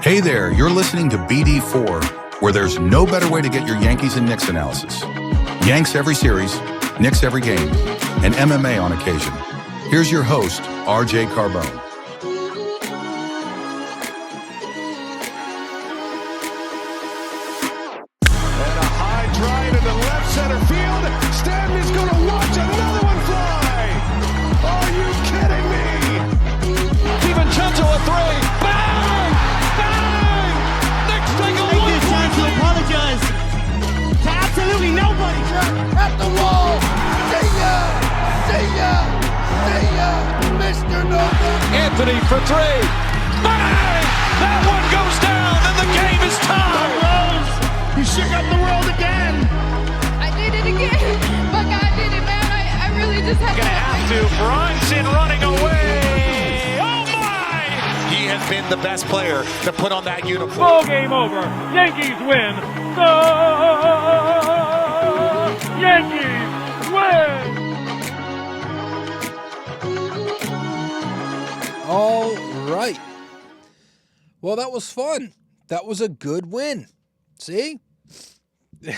Hey there, you're listening to BD4, where there's no better way to get your Yankees and Knicks analysis. Yanks every series, Knicks every game, and MMA on occasion. Here's your host, RJ Carbone. And a high drive in the left center field. Stanley's going to watch another one fly. Are you kidding me? DiVincenzo a three. Bang! Bang! Knicks take a Take this time to apologize to absolutely nobody. At the wall. See ya! See ya! See ya! Mr. Nova. Anthony for three. Bang! That one goes down and the game is tied. Rose, you shook up the world again. I did it again. But God did it, man. I really just had Gonna have to. Brunson running away. Oh my! He has been the best player to put on that uniform. Ball game over. Yankees win. The Yankees win. All right. Well, that was fun. That was a good win. See? No,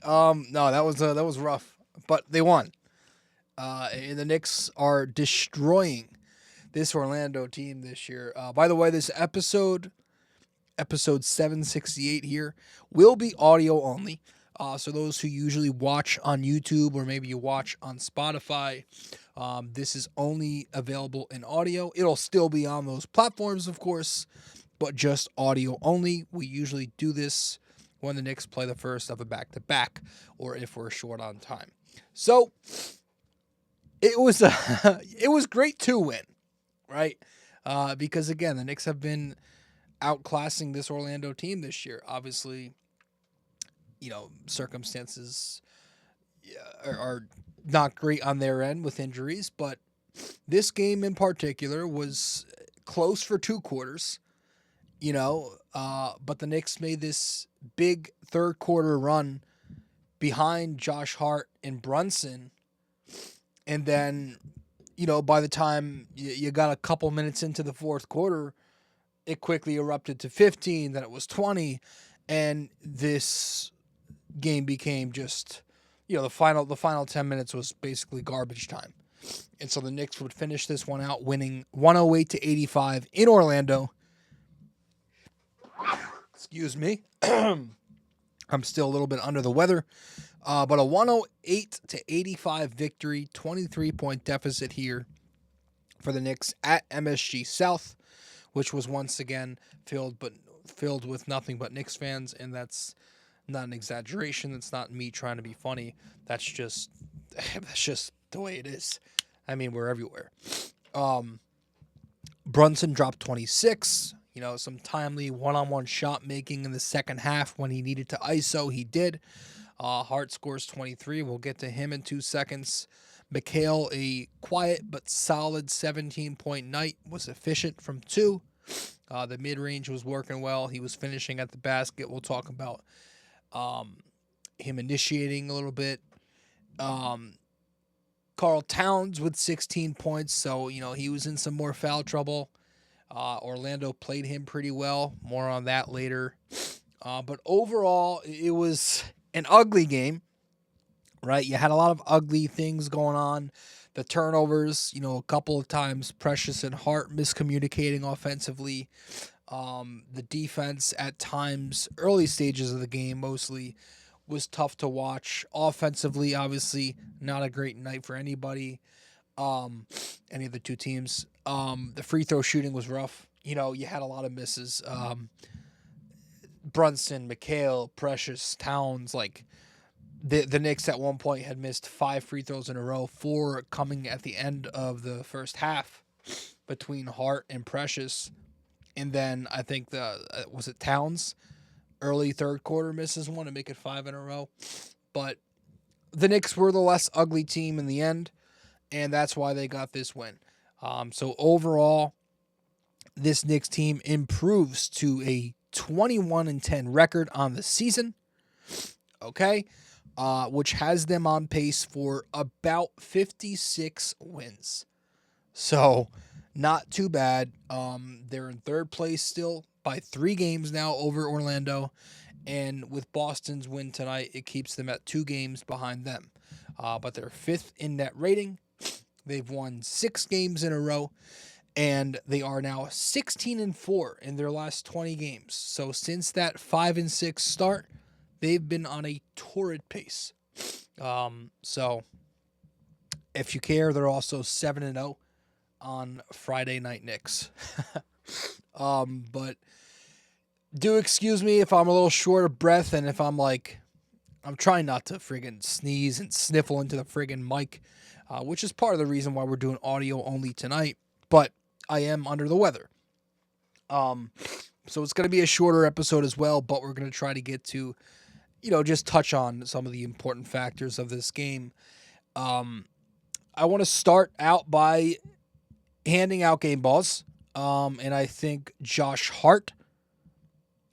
that was rough, but they won. And the Knicks are destroying this Orlando team this year. By the way, this episode 768 here, will be audio only. So those who usually watch on YouTube or maybe you watch on Spotify, this is only available in audio. It'll still be on those platforms, of course, but just audio only. We usually do this when the Knicks play the first of a back-to-back or if we're short on time. So it was great to win, right? Because, again, the Knicks have been outclassing this Orlando team this year. Obviously, circumstances are not great on their end with injuries, but this game in particular was close for 2 quarters, but the Knicks made this big third quarter run behind Josh Hart and Brunson. And then, by the time you got a couple minutes into the fourth quarter, it quickly erupted to 15, then it was 20, and this game became just, the final 10 minutes was basically garbage time. And so the Knicks would finish this one out winning 108-85 in Orlando. Excuse me. I'm still a little bit under the weather. But a 108-85 victory, 23-point deficit here for the Knicks at MSG South, which was once again filled with nothing but Knicks fans, and that's not an exaggeration. That's not me trying to be funny. That's just the way it is. I mean, we're everywhere. Brunson dropped 26. Some timely one-on-one shot making in the second half when he needed to ISO. He did. Hart scores 23. We'll get to him in 2 seconds. McHale, a quiet but solid 17-point night, was efficient from 2. The mid-range was working well. He was finishing at the basket. We'll talk about him initiating a little bit. Karl Towns with 16 points, so, he was in some more foul trouble. Orlando played him pretty well. More on that later. But overall, it was an ugly game, right? You had a lot of ugly things going on. The turnovers, a couple of times, Precious and Hart miscommunicating offensively. The defense at times, early stages of the game mostly, was tough to watch. Offensively, obviously, not a great night for anybody, any of the two teams. The free throw shooting was rough. You had a lot of misses. Brunson, McHale, Precious, Towns, the Knicks at one point had missed 5 free throws in a row, 4 coming at the end of the first half between Hart and Precious. And then I think was it Towns? Early third quarter misses one to make it 5 in a row. But the Knicks were the less ugly team in the end, and that's why they got this win. So overall, this Knicks team improves to a 21-10 record on the season. Okay? which has them on pace for about 56 wins. So not too bad. They're in third place still by 3 games now over Orlando. And with Boston's win tonight, it keeps them at 2 games behind them. But they're 5th in net rating. They've won 6 games in a row. And they are now 16-4 in their last 20 games. So since that 5-6 start, they've been on a torrid pace. So if you care, they're also 7-0 on Friday Night Knicks. But do excuse me if I'm a little short of breath and if I'm trying not to friggin' sneeze and sniffle into the friggin' mic, which is part of the reason why we're doing audio only tonight. But I am under the weather. So it's going to be a shorter episode as well, but we're going to try to get to, just touch on some of the important factors of this game. I want to start out by handing out game balls. And I think Josh Hart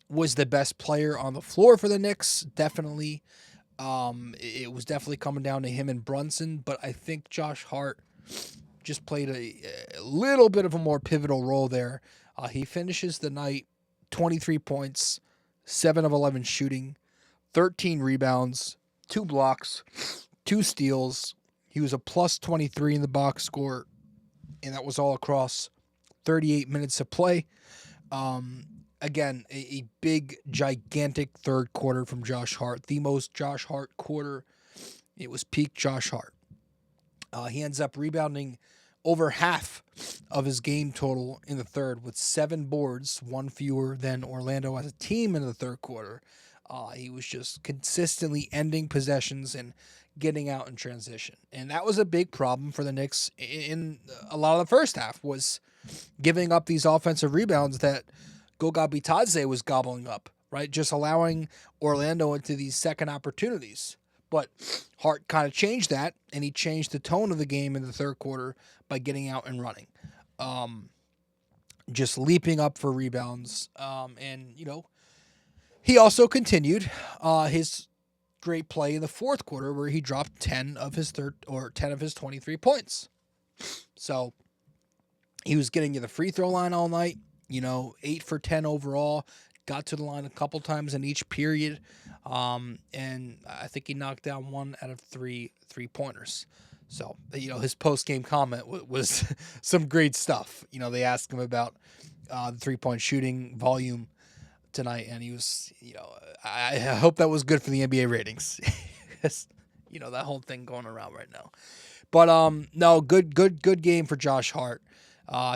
was the best player on the floor for the Knicks. Definitely. It was definitely coming down to him and Brunson, but I think Josh Hart just played a little bit of a more pivotal role there. He finishes the night 23 points, 7 of 11 shooting, 13 rebounds, 2 blocks, 2 steals. He was a plus 23 in the box score, and that was all across 38 minutes of play. Again, a big, gigantic third quarter from Josh Hart. The most Josh Hart quarter. It was peak Josh Hart. He ends up rebounding over half of his game total in the third with 7 boards, 1 fewer than Orlando as a team in the third quarter. He was just consistently ending possessions and getting out in transition. And that was a big problem for the Knicks in a lot of the first half, was giving up these offensive rebounds that Goga Bitadze was gobbling up, right? Just allowing Orlando into these second opportunities. But Hart kind of changed that, and he changed the tone of the game in the third quarter by getting out and running. Just leaping up for rebounds. And, he also continued his great play in the fourth quarter where he dropped 10 of his 23 points. So he was getting to the free throw line all night, 8 for 10 overall, got to the line a couple times in each period. And I think he knocked down 1 out of 3 3-pointers. So, his post-game comment was some great stuff. They asked him about the 3-point shooting volume tonight, and he was, I hope that was good for the NBA ratings. That whole thing going around right now. But no, good game for Josh Hart.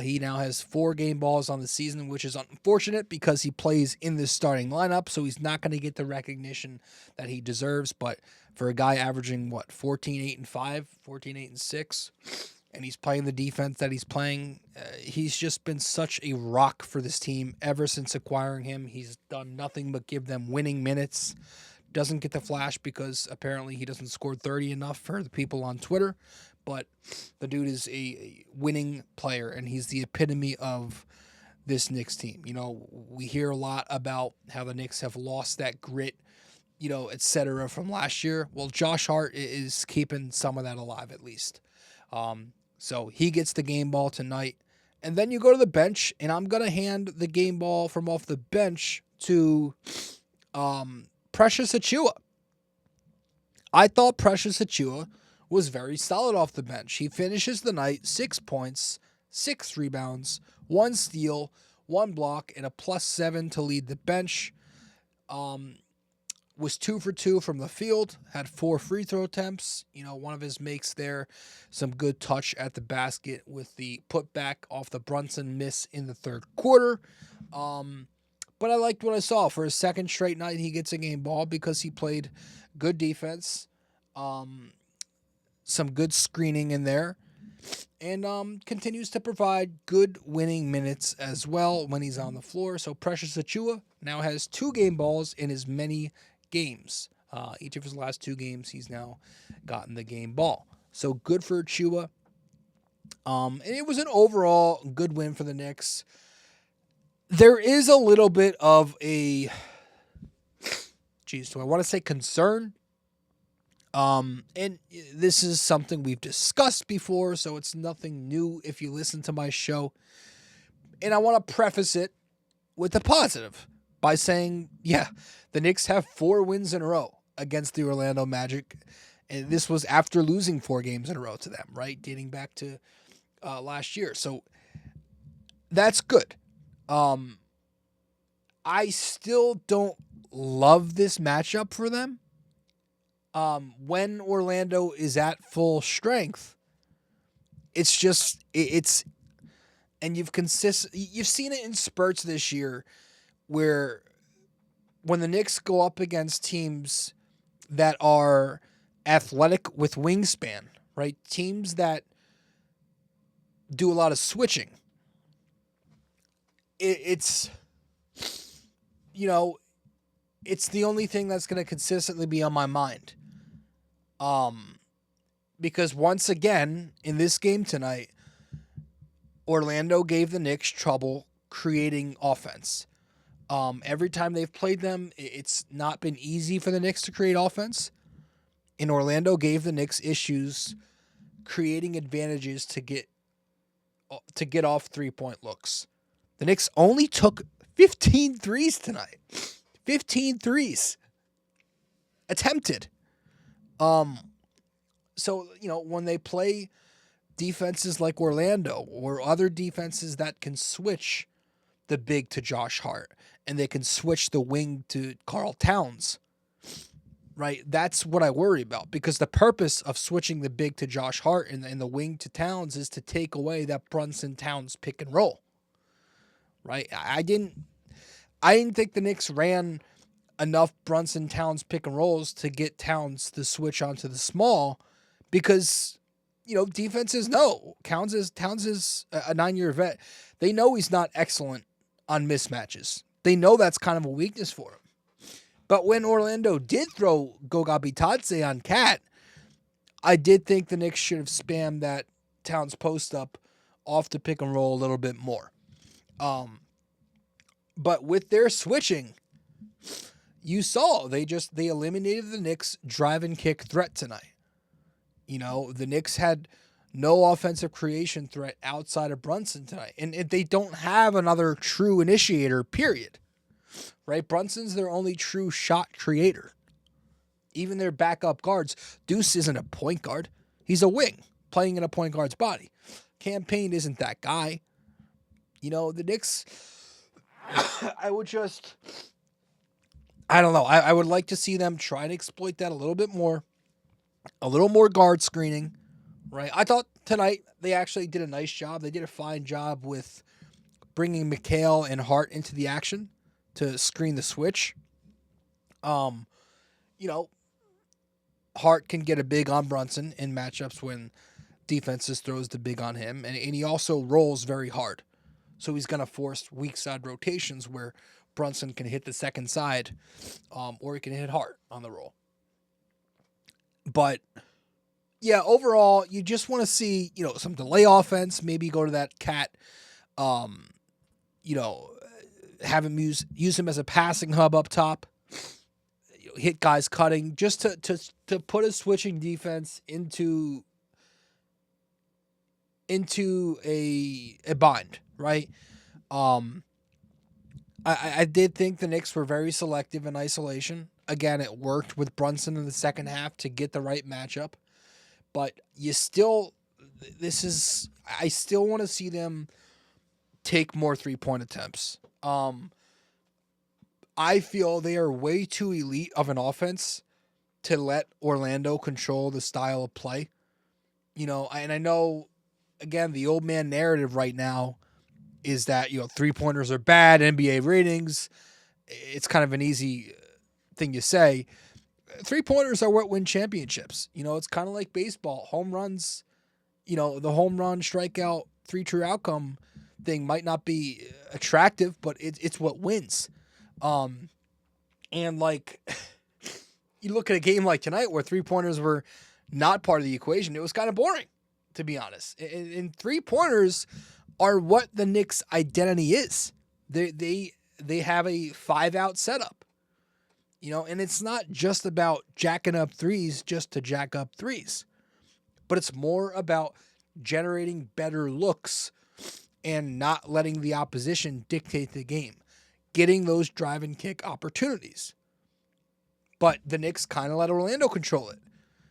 He now has 4 game balls on the season, which is unfortunate because he plays in this starting lineup, so he's not going to get the recognition that he deserves. But for a guy averaging, 14, 8, and 5, 14, 8, and 6, and he's playing the defense that he's playing, he's just been such a rock for this team ever since acquiring him. He's done nothing but give them winning minutes. Doesn't get the flash because apparently he doesn't score 30 enough for the people on Twitter. But the dude is a winning player, and he's the epitome of this Knicks team. We hear a lot about how the Knicks have lost that grit, et cetera, from last year. Well, Josh Hart is keeping some of that alive at least. So he gets the game ball tonight. And then you go to the bench, and I'm going to hand the game ball from off the bench to Precious Achiuwa. I thought Precious Achiuwa was very solid off the bench. He finishes the night 6 points, 6 rebounds, 1 steal, 1 block, and a +7 to lead the bench. Was 2 for 2 from the field, had 4 free throw attempts. One of his makes there, some good touch at the basket with the putback off the Brunson miss in the third quarter. But I liked what I saw. For his second straight night, he gets a game ball because he played good defense. Some good screening in there, and continues to provide good winning minutes as well when he's on the floor. So Precious Achiuwa now has 2 game balls in as many games. Each of his last 2 games, he's now gotten the game ball. So good for Achiuwa. And it was an overall good win for the Knicks. There is a little bit of a, do I want to say concern? And this is something we've discussed before, so it's nothing new if you listen to my show. And I want to preface it with a positive by saying, yeah, the Knicks have 4 wins in a row against the Orlando Magic. And this was after losing 4 games in a row to them, right? Dating back to last year. So that's good. I still don't love this matchup for them. When Orlando is at full strength, it's and you've seen it in spurts this year where when the Knicks go up against teams that are athletic with wingspan, right? Teams that do a lot of switching. It's the only thing that's going to consistently be on my mind. Because once again, in this game tonight, Orlando gave the Knicks trouble creating offense. Every time they've played them, it's not been easy for the Knicks to create offense. And Orlando gave the Knicks issues creating advantages to get off 3-point looks. The Knicks only took 15 threes tonight. 15 threes attempted. So, when they play defenses like Orlando or other defenses that can switch the big to Josh Hart and they can switch the wing to Karl Towns, right? That's what I worry about, because the purpose of switching the big to Josh Hart and the wing to Towns is to take away that Brunson Towns pick and roll, right? I didn't think the Knicks ran enough Brunson Towns pick and rolls to get Towns to switch onto the small, because defenses know Towns is a 9-year vet. They know he's not excellent on mismatches. They know that's kind of a weakness for him. But when Orlando did throw Goga Bitadze on Cat, I did think the Knicks should have spammed that Towns post up off the pick and roll a little bit more. But with their switching, you saw they eliminated the Knicks drive and kick threat tonight. The Knicks had no offensive creation threat outside of Brunson tonight. And they don't have another true initiator, period. Right? Brunson's their only true shot creator. Even their backup guards. Deuce isn't a point guard. He's a wing playing in a point guard's body. Campaign isn't that guy. The Knicks, I don't know. I would like to see them try to exploit that a little bit more. A little more guard screening, right? I thought tonight they actually did a nice job. They did a fine job with bringing McHale and Hart into the action to screen the switch. Hart can get a big on Brunson in matchups when defenses throws the big on him, and he also rolls very hard. So he's going to force weak side rotations where Brunson can hit the second side, or he can hit Hart on the roll. But, yeah, overall, you just want to see, some delay offense, maybe go to that Cat, have him use him as a passing hub up top, hit guys cutting, just to put a switching defense into a bind, right? I did think the Knicks were very selective in isolation. Again, it worked with Brunson in the second half to get the right matchup. But I still want to see them take more 3-point attempts. I feel they are way too elite of an offense to let Orlando control the style of play. And I know, again, the old man narrative right now is that, 3-pointers are bad, NBA ratings. It's kind of an easy thing you say. 3-pointers are what win championships. It's kind of like baseball. Home runs, the home run strikeout 3 true outcome thing might not be attractive, but it's what wins. And like you look at a game like tonight where 3-pointers were not part of the equation, it was kind of boring, to be honest. And 3-pointers are what the Knicks' identity is. They have a 5-out setup. And it's not just about jacking up threes just to jack up threes, but it's more about generating better looks and not letting the opposition dictate the game, getting those drive and kick opportunities. But the Knicks kind of let Orlando control it,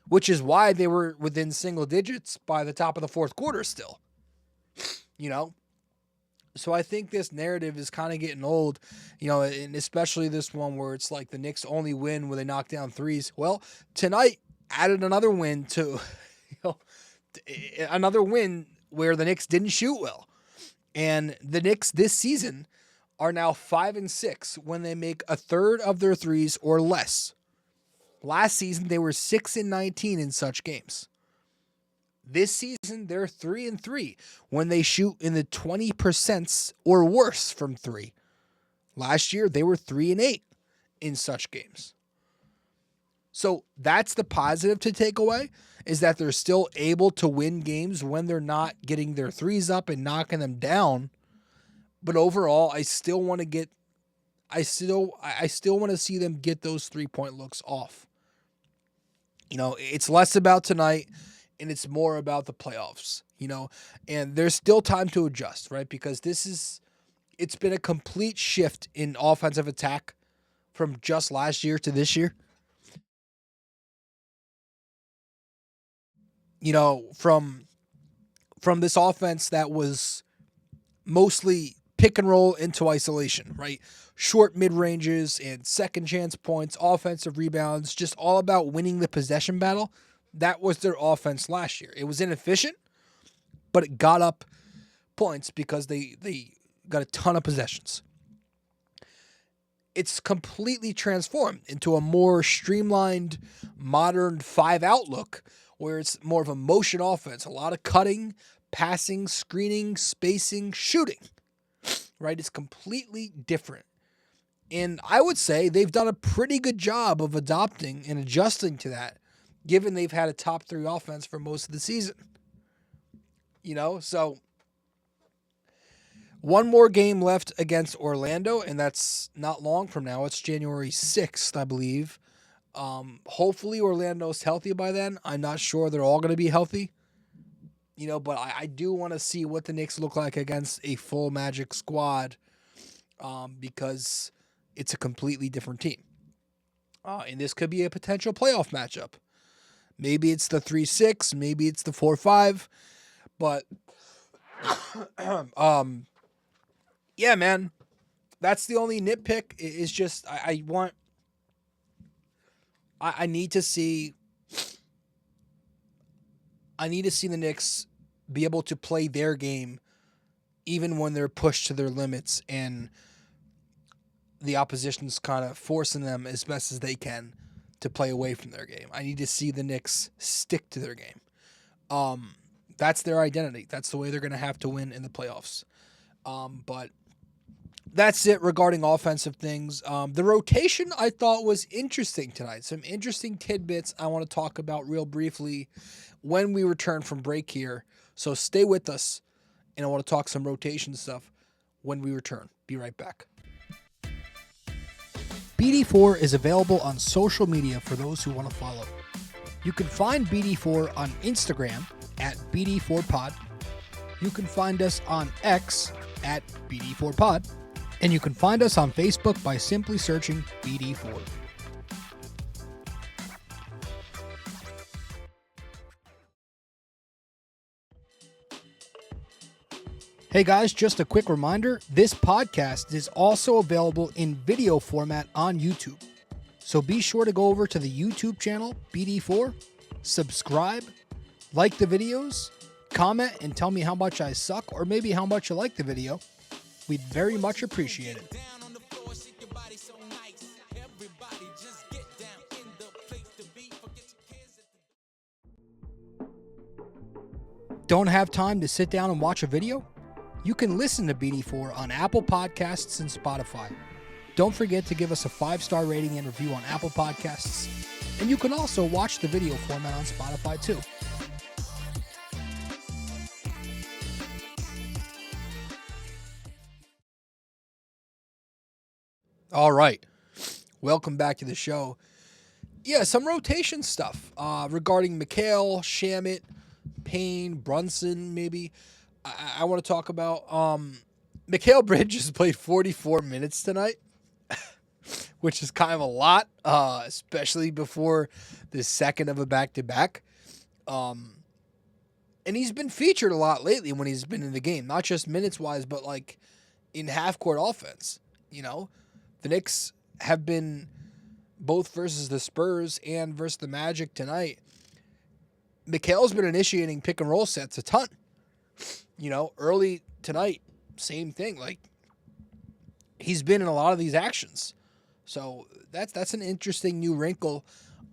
which is why they were within single digits by the top of the fourth quarter still. So I think this narrative is kind of getting old, and especially this one where it's like the Knicks only win when they knock down threes. Well, tonight added another win to, another win where the Knicks didn't shoot well. And the Knicks this season are now 5-6 when they make a third of their threes or less. Last season, they were 6-19 in such games. This season, they're 3-3 when they shoot in the 20% or worse from three. Last year, they were 3-8 in such games. So that's the positive to take away, is that they're still able to win games when they're not getting their threes up and knocking them down. But overall, I still want to see them get those 3-point looks off. It's less about tonight and it's more about the playoffs, and there's still time to adjust, right? Because it's been a complete shift in offensive attack from just last year to this year. From this offense that was mostly pick and roll into isolation, right? Short mid-ranges and second chance points, offensive rebounds, just all about winning the possession battle. That was their offense last year. It was inefficient, but it got up points because they got a ton of possessions. It's completely transformed into a more streamlined, modern 5-out look where it's more of a motion offense, a lot of cutting, passing, screening, spacing, shooting, right? It's completely different. And I would say they've done a pretty good job of adopting and adjusting to that, given they've had a top 3 offense for most of the season. So one more game left against Orlando, and that's not long from now. It's January 6th, I believe. Hopefully Orlando's healthy by then. I'm not sure they're all going to be healthy. But I do want to see what the Knicks look like against a full Magic squad, because it's a completely different team. And this could be a potential playoff matchup. Maybe it's the 3-6, maybe it's the 4-5, but yeah, man, that's the only nitpick. Is just I need to see the Knicks be able to play their game even when they're pushed to their limits and the opposition's kind of forcing them as best as they can to play away from their game. I need to see the Knicks stick to their game. That's their identity. That's the way they're going to have to win in the playoffs. But that's it regarding offensive things. The rotation I thought was interesting tonight. Some interesting tidbits I want to talk about real briefly when we return from break here. So stay with us, and I want to talk some rotation stuff when we return. Be right back. BD4 is available on social media for those who want to follow. You can find BD4 on Instagram at BD4Pod. You can find us on X at BD4Pod. And you can find us on Facebook by simply searching BD4. Hey guys, just a quick reminder, this podcast is also available in video format on YouTube. So be sure to go over to the YouTube channel, BD4, subscribe, like the videos, comment and tell me how much I suck or maybe how much you like the video. We'd very much appreciate it. Don't have time to sit down and watch a video? You can listen to BD4 on Apple Podcasts and Spotify. Don't forget to give us a 5-star rating and review on Apple Podcasts. And you can also watch the video format on Spotify too. All right. Welcome back to the show. Yeah, some rotation stuff regarding McHale, Shamet, Payne, Brunson, maybe. I want to talk about McHale Bridges played 44 minutes tonight, which is kind of a lot, especially before the second of a back-to-back. And he's been featured a lot lately when he's been in the game, not just minutes-wise, but like in half-court offense. You know, the Knicks have been both versus the Spurs and versus the Magic tonight. McHale's been initiating pick-and-roll sets a ton. You know, early tonight, same thing. Like, he's been in a lot of these actions. So that's an interesting new wrinkle.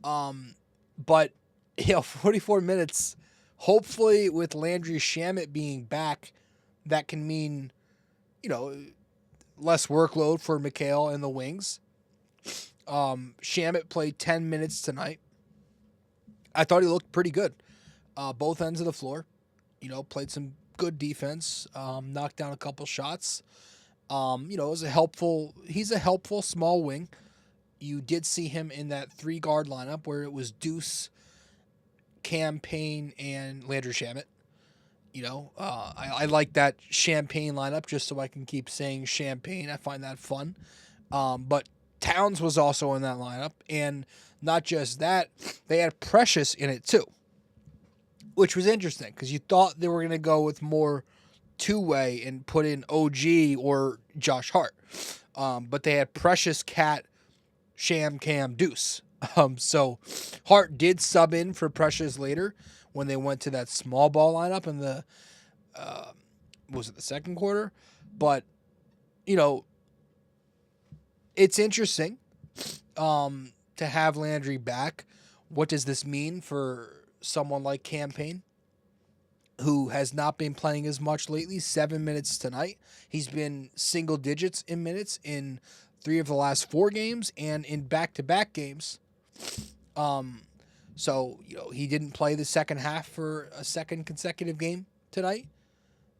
But, 44 minutes, hopefully with Landry Shamet being back, that can mean, less workload for McHale and the wings. Shamet played 10 minutes tonight. I thought he looked pretty good. Both ends of the floor. Played some good defense. Knocked down a couple shots. He's a helpful small wing. You did see him in that 3-guard lineup where it was Deuce, Cam Payne, and Landry Shamet. I like that Champagne lineup just so I can keep saying Champagne. I find that fun. But Towns was also in that lineup. And not just that, they had Precious in it too, which was interesting because you thought they were going to go with more two-way and put in OG or Josh Hart. But they had Precious, Cat, Sham, Cam, Deuce. So Hart did sub in for Precious later when they went to that small ball lineup in the, was it the second quarter? But, it's interesting to have Landry back. What does this mean for someone like Cam Payne, who has not been playing as much lately? 7 minutes tonight. He's been single digits in minutes in 3 of the last 4 games and in back-to-back games. So, he didn't play the second half for a second consecutive game tonight.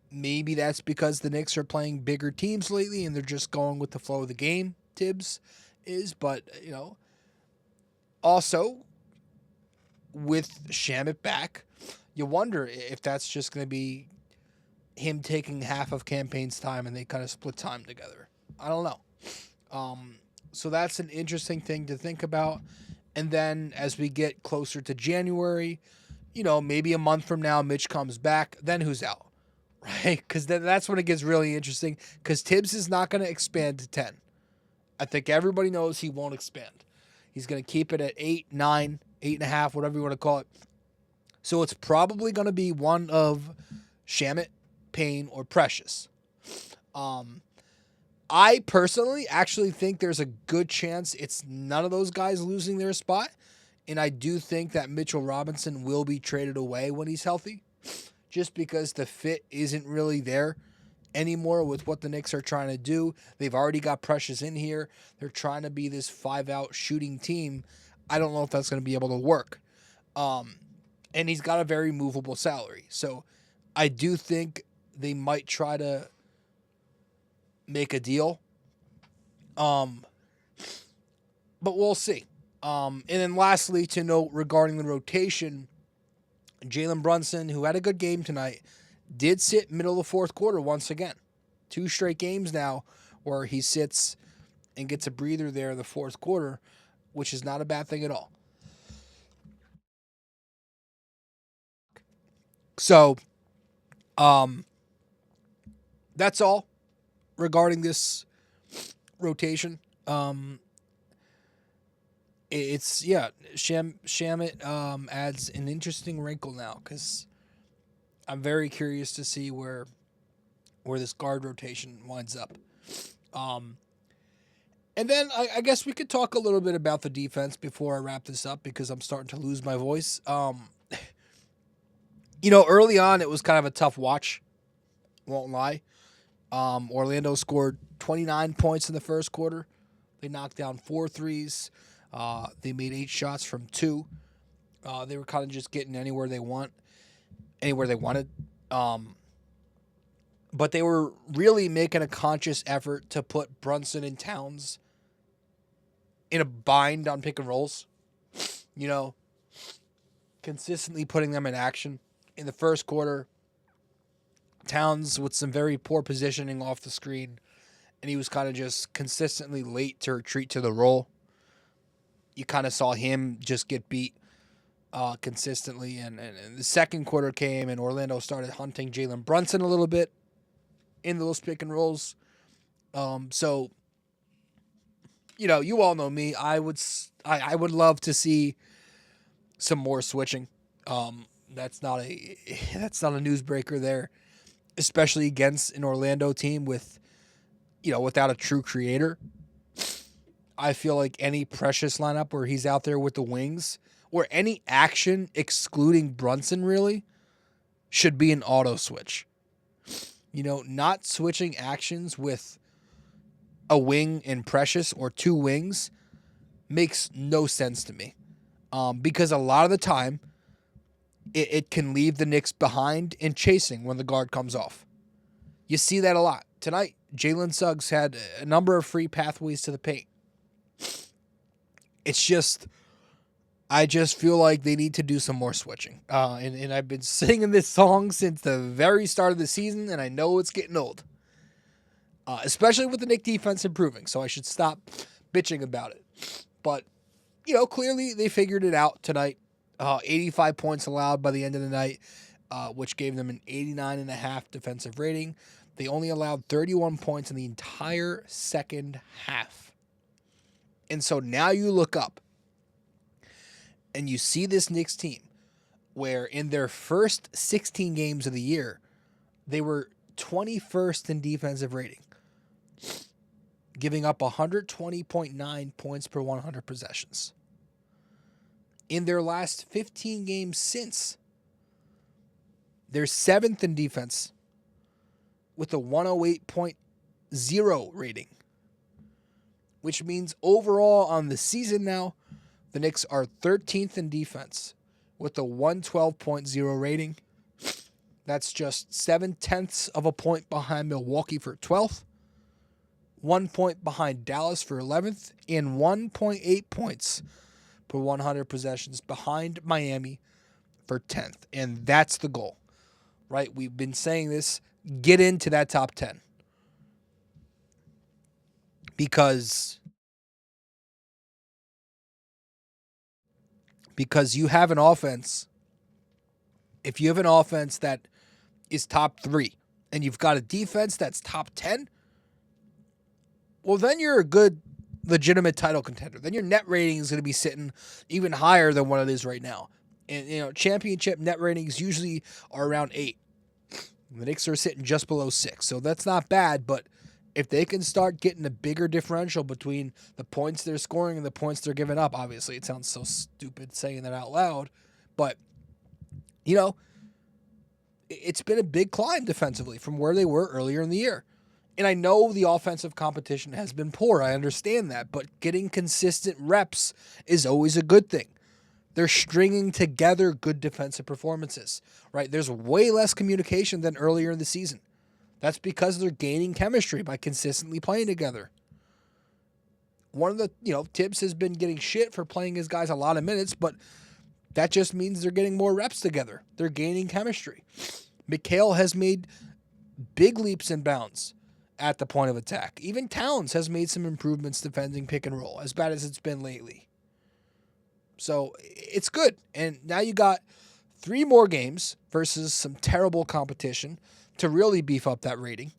Maybe that's because the Knicks are playing bigger teams lately and they're just going with the flow of the game, Tibbs is. But, also, with Shamet back, you wonder if that's just going to be him taking half of Campaign's time and they kind of split time together. I don't know. So that's an interesting thing to think about. And then as we get closer to January, maybe a month from now, Mitch comes back. Then who's out, right? Because then that's when it gets really interesting because Tibbs is not going to expand to 10. I think everybody knows he won't expand. He's going to keep it at 8, 9, 8.5, whatever you want to call it. So it's probably going to be one of Shamet, Payne, or Precious. I personally actually think there's a good chance it's none of those guys losing their spot. And I do think that Mitchell Robinson will be traded away when he's healthy. Just because the fit isn't really there anymore with what the Knicks are trying to do. They've already got Precious in here. They're trying to be this 5-out shooting team. I don't know if that's going to be able to work. And he's got a very movable salary. So I do think they might try to make a deal. But we'll see. And then lastly, to note regarding the rotation, Jalen Brunson, who had a good game tonight, did sit middle of the fourth quarter once again. 2 straight games now where he sits and gets a breather there in the fourth quarter, which is not a bad thing at all. So, that's all regarding this rotation. Shamet adds an interesting wrinkle now because I'm very curious to see where this guard rotation winds up. And then I guess we could talk a little bit about the defense before I wrap this up because I'm starting to lose my voice. Early on it was kind of a tough watch. Won't lie. Orlando scored 29 points in the first quarter. They knocked down 4 threes. They made 8 shots from 2. They were kind of just getting anywhere they wanted. But they were really making a conscious effort to put Brunson and Towns in a bind on pick and rolls. Consistently putting them in action. In the first quarter, Towns with some very poor positioning off the screen, and he was kind of just consistently late to retreat to the roll. You kind of saw him just get beat consistently, and the second quarter came, and Orlando started hunting Jalen Brunson a little bit in those pick and rolls. So, you all know me. I would love to see some more switching. That's not a newsbreaker there, especially against an Orlando team with, without a true creator. I feel like any Precious lineup where he's out there with the wings, or any action excluding Brunson really, should be an auto switch. Not switching actions with a wing and Precious or two wings makes no sense to me. Because a lot of the time, it can leave the Knicks behind and chasing when the guard comes off. You see that a lot. Tonight, Jalen Suggs had a number of free pathways to the paint. It's just, I just feel like they need to do some more switching. And I've been singing this song since the very start of the season, and I know it's getting old. Especially with the Knicks defense improving, so I should stop bitching about it. But, clearly they figured it out tonight. 85 points allowed by the end of the night, which gave them an 89.5 defensive rating. They only allowed 31 points in the entire second half. And so now you look up and you see this Knicks team where in their first 16 games of the year, they were 21st in defensive rating, giving up 120.9 points per 100 possessions. In their last 15 games since, they're 7th in defense with a 108.0 rating, which means overall on the season now, the Knicks are 13th in defense with a 112.0 rating. That's just 0.7 of a point behind Milwaukee for 12th, 1 point behind Dallas for 11th, and 1.8 points per 100 possessions behind Miami for 10th. And that's the goal, right? We've been saying this, get into that top 10. Because you have an offense, if you have an offense that is top 3 and you've got a defense that's top 10, well, then you're a good, legitimate title contender. Then your net rating is going to be sitting even higher than what it is right now. And, championship net ratings usually are around 8. The Knicks are sitting just below 6. So that's not bad, but if they can start getting a bigger differential between the points they're scoring and the points they're giving up, obviously it sounds so stupid saying that out loud, but, it's been a big climb defensively from where they were earlier in the year. And I know the offensive competition has been poor. I understand that, but getting consistent reps is always a good thing. They're stringing together good defensive performances, right? There's way less communication than earlier in the season. That's because they're gaining chemistry by consistently playing together. One of the, Tibbs has been getting shit for playing his guys a lot of minutes, but that just means they're getting more reps together. They're gaining chemistry. Mikal has made big leaps and bounds at the point of attack. Even Towns has made some improvements defending pick and roll, as bad as it's been lately. So it's good. And now you got 3 more games versus some terrible competition to really beef up that rating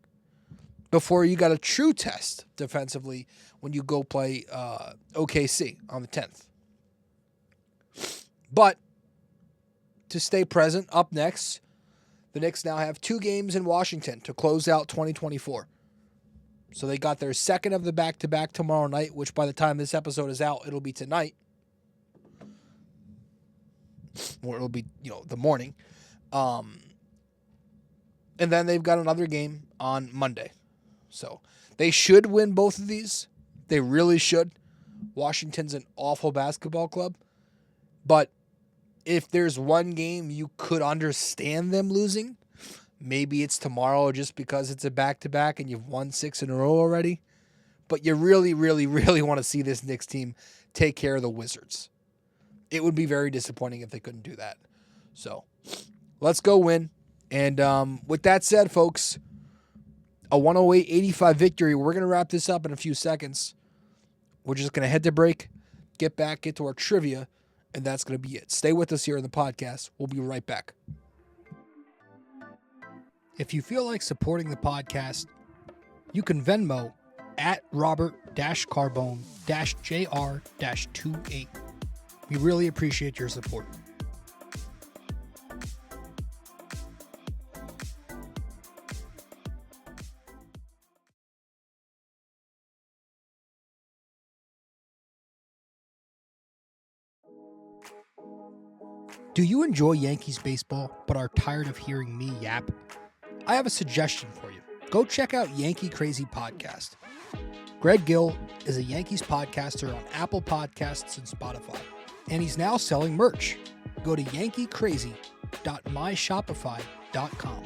before you got a true test defensively when you go play OKC on the 10th. But to stay present, up next, the Knicks now have 2 games in Washington to close out 2024. So they got their second of the back-to-back tomorrow night, which by the time this episode is out, it'll be tonight. Or it'll be, the morning. And then they've got another game on Monday. So they should win both of these. They really should. Washington's an awful basketball club. But if there's one game you could understand them losing, maybe it's tomorrow just because it's a back-to-back and you've won 6 in a row already. but you really, really, really want to see this Knicks team take care of the Wizards. It would be very disappointing if they couldn't do that. So let's go win. And with that said, folks, a 108-85 victory. We're going to wrap this up in a few seconds. We're just going to head to break, get back, get to our trivia, and that's going to be it. Stay with us here in the podcast. We'll be right back. If you feel like supporting the podcast, you can Venmo at Robert-Carbone-JR-28. We really appreciate your support. Do you enjoy Yankees baseball but are tired of hearing me yap? I have a suggestion for you. Go check out Yankee Crazy Podcast. Greg Gill is a Yankees podcaster on Apple Podcasts and Spotify, and he's now selling merch. Go to yankeecrazy.myshopify.com.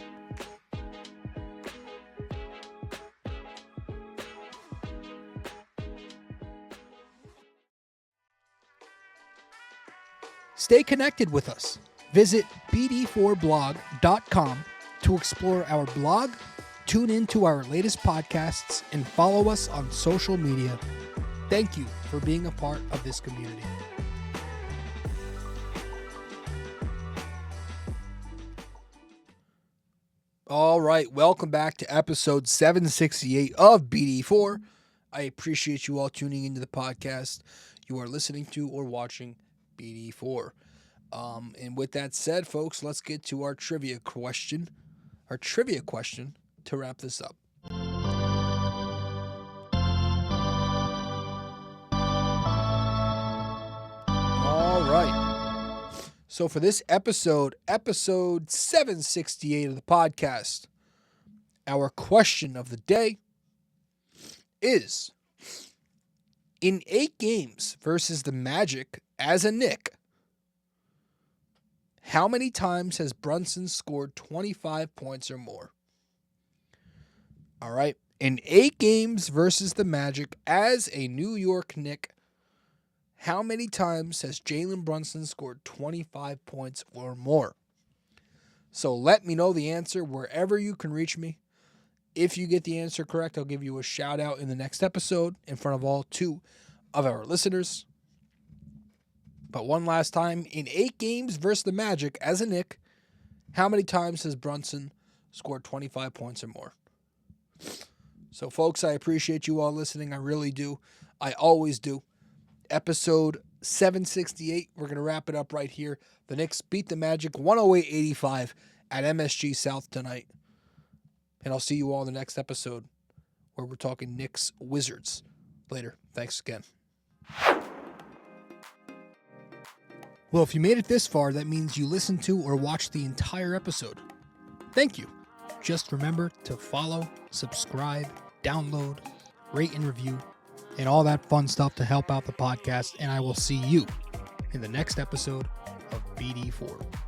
Stay connected with us. Visit BD4blog.com to explore our blog, tune into our latest podcasts, and follow us on social media. Thank you for being a part of this community. All right, welcome back to episode 768 of BD4. I appreciate you all tuning into the podcast. You are listening to or watching BD4. And with that said, folks, let's get to our trivia question. Our trivia question to wrap this up. All right. So for this episode 768 of the podcast, our question of the day is, in 8 games versus the Magic as a Knick, how many times has Brunson scored 25 points or more? All right. In 8 games versus the Magic as a New York Knick, how many times has Jalen Brunson scored 25 points or more? So let me know the answer wherever you can reach me. If you get the answer correct, I'll give you a shout out in the next episode in front of all 2 of our listeners. But one last time, in 8 games versus the Magic as a Knick, how many times has Brunson scored 25 points or more? So, folks, I appreciate you all listening. I really do. I always do. Episode 768, we're going to wrap it up right here. The Knicks beat the Magic 108-85 at MSG South tonight. And I'll see you all in the next episode where we're talking Knicks Wizards. Later. Thanks again. Well, if you made it this far, that means you listened to or watched the entire episode. Thank you. Just remember to follow, subscribe, download, rate and review, and all that fun stuff to help out the podcast. And I will see you in the next episode of BD4.